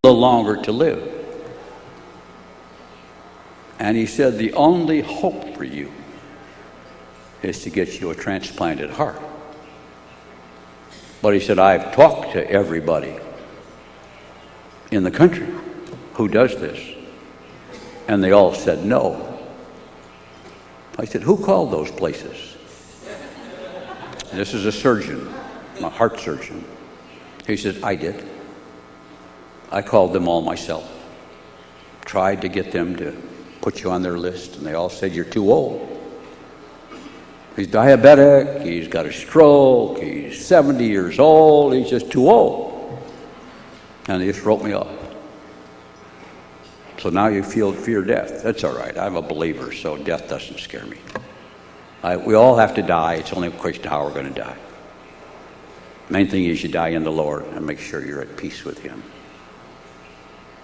little longer to live. And he said, the only hope for you is to get you a transplanted heart. But he said, I've talked to everybody in the country who does this, and they all said no. I said, who called those places? This is a surgeon, a heart surgeon. He said, I did. I called them all myself. Tried to get them to put you on their list, and they all said, you're too old. He's diabetic, he's got a stroke, he's 70 years old, he's just too old. And they just wrote me off. So now you fear death. That's all right. I'm a believer, so death doesn't scare me. We all have to die. It's only a question of how we're going to die. Main thing is you die in the Lord and make sure you're at peace with Him.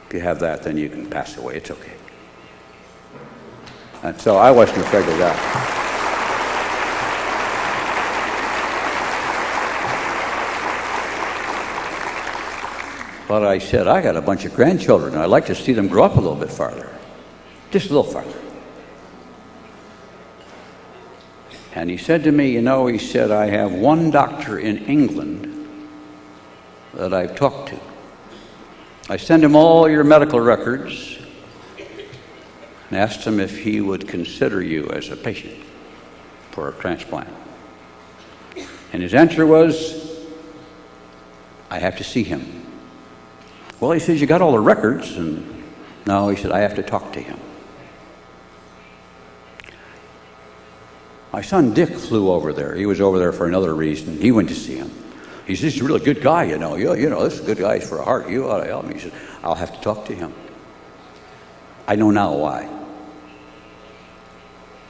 If you have that, then you can pass away. It's okay. And so I wasn't afraid of that. But I said, I got a bunch of grandchildren, and I'd like to see them grow up a little bit farther. Just a little farther. And he said to me, he said, I have one doctor in England that I've talked to. I sent him all your medical records and asked him if he would consider you as a patient for a transplant. And his answer was, I have to see him. Well, he says, you got all the records, and no, he said, I have to talk to him. My son Dick flew over there. He was over there for another reason. He went to see him. He says, he's a really good guy, this is a good guy for a heart. You ought to help me. He said, I'll have to talk to him. I know now why.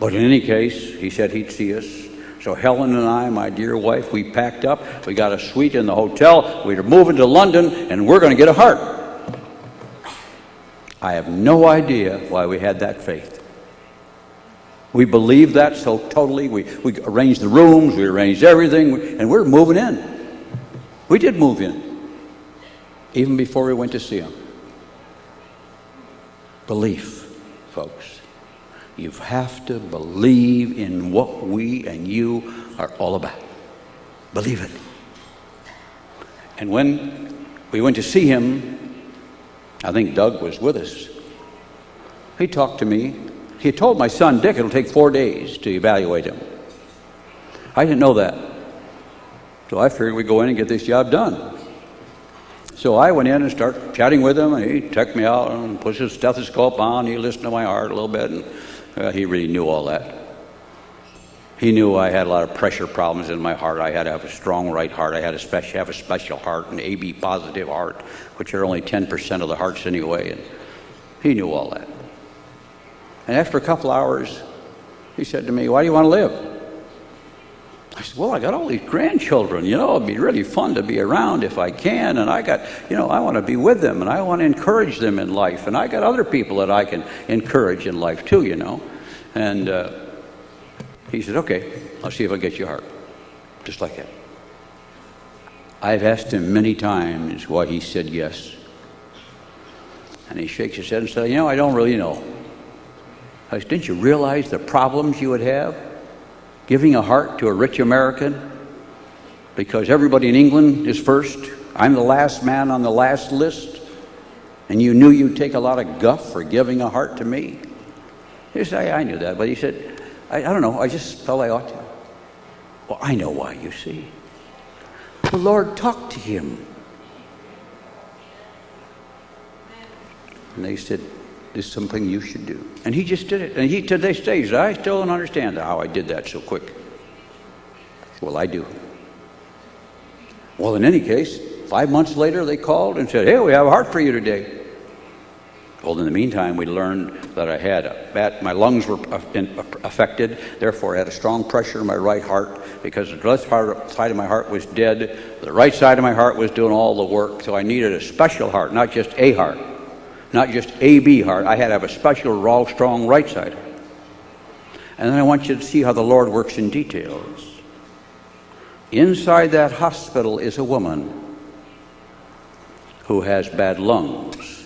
But in any case, he said he'd see us. So Helen and I, my dear wife, we packed up. We got a suite in the hotel. We were moving to London, and we're going to get a heart. I have no idea why we had that faith. We believed that so totally. We arranged the rooms, we arranged everything, and we're moving in. We did move in, even before we went to see him. Belief, folks. You have to believe in what we and you are all about. Believe it. And when we went to see him, I think Doug was with us. He talked to me. He had told my son Dick it'll take 4 days to evaluate him. I didn't know that. So I figured we'd go in and get this job done. So I went in and started chatting with him, and he checked me out and put his stethoscope on. He listened to my heart a little bit, and he really knew all that. He knew I had a lot of pressure problems in my heart. I had to have a strong right heart. I had to have a special heart, an AB positive heart, which are only 10% of the hearts anyway. And he knew all that. And after a couple hours, he said to me, why do you want to live? I said, well, I got all these grandchildren, it'd be really fun to be around if I can, and I got, I want to be with them, and I want to encourage them in life, and I got other people that I can encourage in life too, And he said, okay, I'll see if I get you a heart. Just like that. I've asked him many times why he said yes. And he shakes his head and says, I don't really know. I said, didn't you realize the problems you would have giving a heart to a rich American? Because everybody in England is first. I'm the last man on the last list. And you knew you'd take a lot of guff for giving a heart to me? He said, I knew that. But he said, I don't know. I just felt I ought to. Well, I know why, you see. The Lord talked to him. And they said, this is something you should do. And he just did it. And he, to this day, said, I still don't understand how I did that so quick. I said, well, I do. Well, in any case, 5 months later, they called and said, hey, we have a heart for you today. Well, in the meantime, we learned that I had my lungs were affected. Therefore, I had a strong pressure in my right heart because the left side of my heart was dead. The right side of my heart was doing all the work. So I needed a special heart, not just a heart. Not just AB heart. I had to have a special, raw, strong right side. And then I want you to see how the Lord works in details. Inside that hospital is a woman who has bad lungs.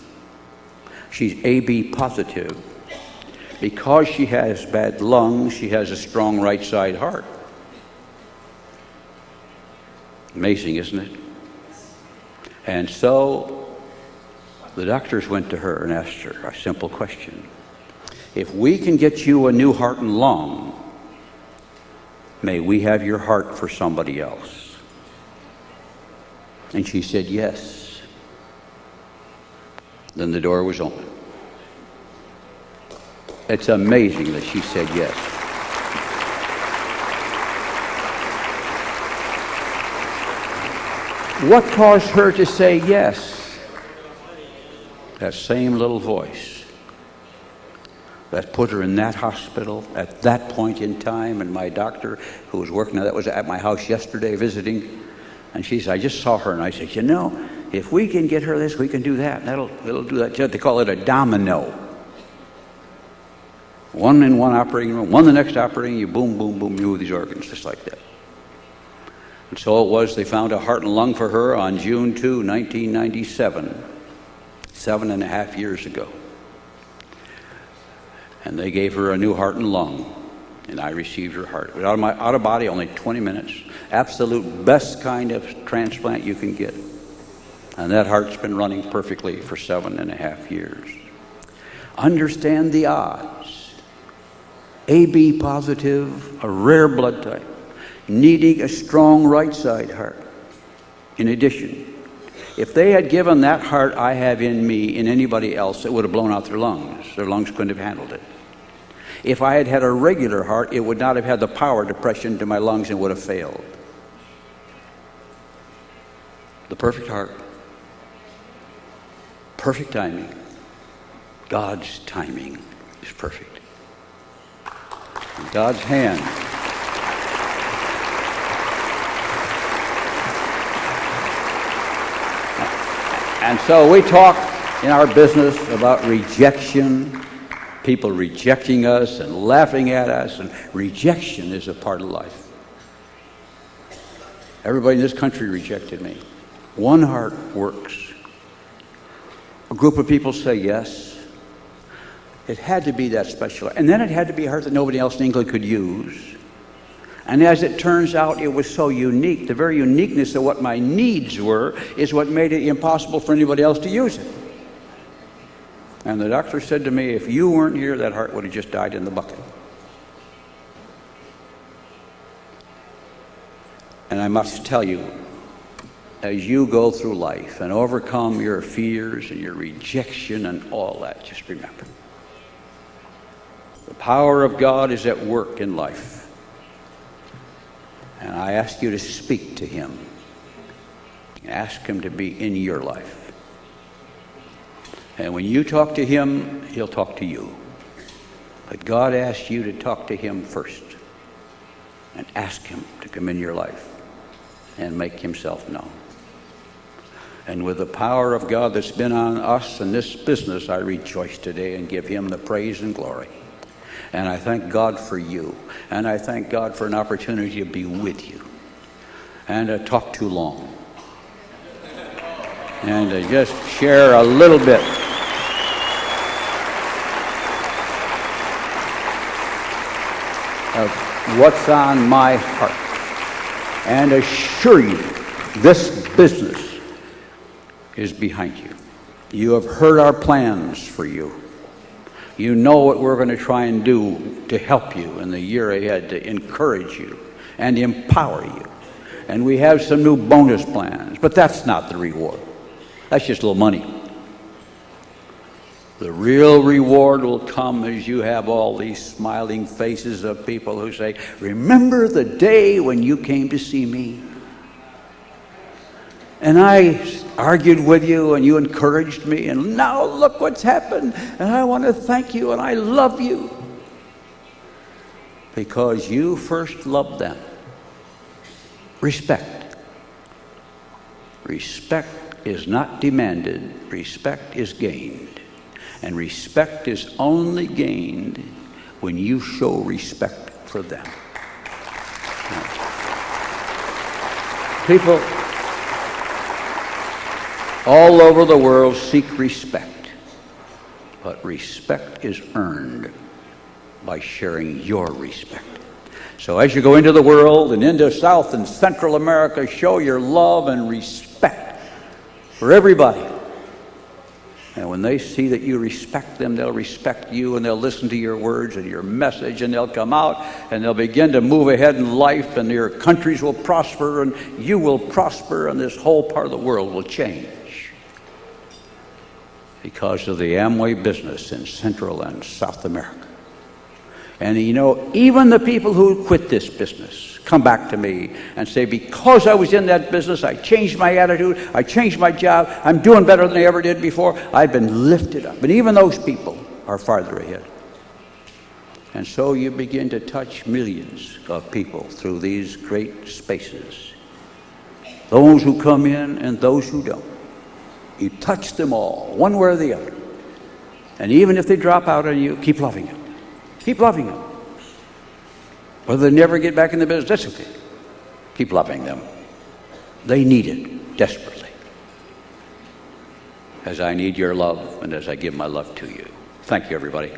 She's AB positive. Because she has bad lungs, she has a strong right side heart. Amazing, isn't it? And so the doctors went to her and asked her a simple question. If we can get you a new heart and lung, may we have your heart for somebody else? And she said yes. Then the door was open. It's amazing that she said yes. What caused her to say yes? That same little voice that put her in that hospital at that point in time, and my doctor who was working, that was at my house yesterday visiting, and she said, I just saw her, and I said, you know, if we can get her this, we can do that. It'll do that. They call it a domino. One in one operating room, one the next operating, you boom, boom, boom, you move these organs just like that. And so it was, they found a heart and lung for her on June 2, 1997, 7.5 years ago. And they gave her a new heart and lung, and I received her heart. It was out of body, only 20 minutes. Absolute best kind of transplant you can get. And that heart's been running perfectly for 7.5 years. Understand the odds. AB positive, a rare blood type, needing a strong right side heart. In addition, if they had given that heart I have in me in anybody else, it would have blown out their lungs. Their lungs couldn't have handled it. If I had had a regular heart, it would not have had the power to press into my lungs and would have failed. The perfect heart, perfect timing. God's timing is perfect. In God's hand. And so we talk in our business about rejection, people rejecting us and laughing at us, and rejection is a part of life. Everybody in this country rejected me. One heart works. A group of people say yes. It had to be that special. And then it had to be a heart that nobody else in England could use. And as it turns out, it was so unique. The very uniqueness of what my needs were is what made it impossible for anybody else to use it. And the doctor said to me, if you weren't here, that heart would have just died in the bucket. And I must tell you, as you go through life and overcome your fears and your rejection and all that, just remember, the power of God is at work in life. And I ask you to speak to Him. Ask Him to be in your life. And when you talk to Him, He'll talk to you. But God asks you to talk to Him first. And ask Him to come in your life and make Himself known. And with the power of God that's been on us in this business, I rejoice today and give Him the praise and glory. And I thank God for you. And I thank God for an opportunity to be with you. And to talk too long. And to just share a little bit of what's on my heart. And assure you, this business is behind you. You have heard our plans for you. You know what we're going to try and do to help you in the year ahead, to encourage you and empower you. And we have some new bonus plans, but that's not the reward. That's just a little money. The real reward will come as you have all these smiling faces of people who say, remember the day when you came to see me? And I argued with you and you encouraged me, and now look what's happened, and I want to thank you and I love you because you first loved them. Respect. Respect is not demanded, respect is gained. And respect is only gained when you show respect for them. all over the world seek respect. But respect is earned by sharing your respect. So as you go into the world and into South and Central America, show your love and respect for everybody. And when they see that you respect them, they'll respect you, and they'll listen to your words and your message, and they'll come out and they'll begin to move ahead in life, and your countries will prosper, and you will prosper, and this whole part of the world will change because of the Amway business in Central and South America. And you know, even the people who quit this business come back to me and say, because I was in that business, I changed my attitude, I changed my job, I'm doing better than I ever did before. I've been lifted up. And even those people are farther ahead. And so you begin to touch millions of people through these great spaces. Those who come in and those who don't. You touch them all, one way or the other. And even if they drop out on you, keep loving them. Keep loving them. Whether they never get back in the business, that's okay. Keep loving them. They need it desperately. As I need your love and as I give my love to you. Thank you, everybody.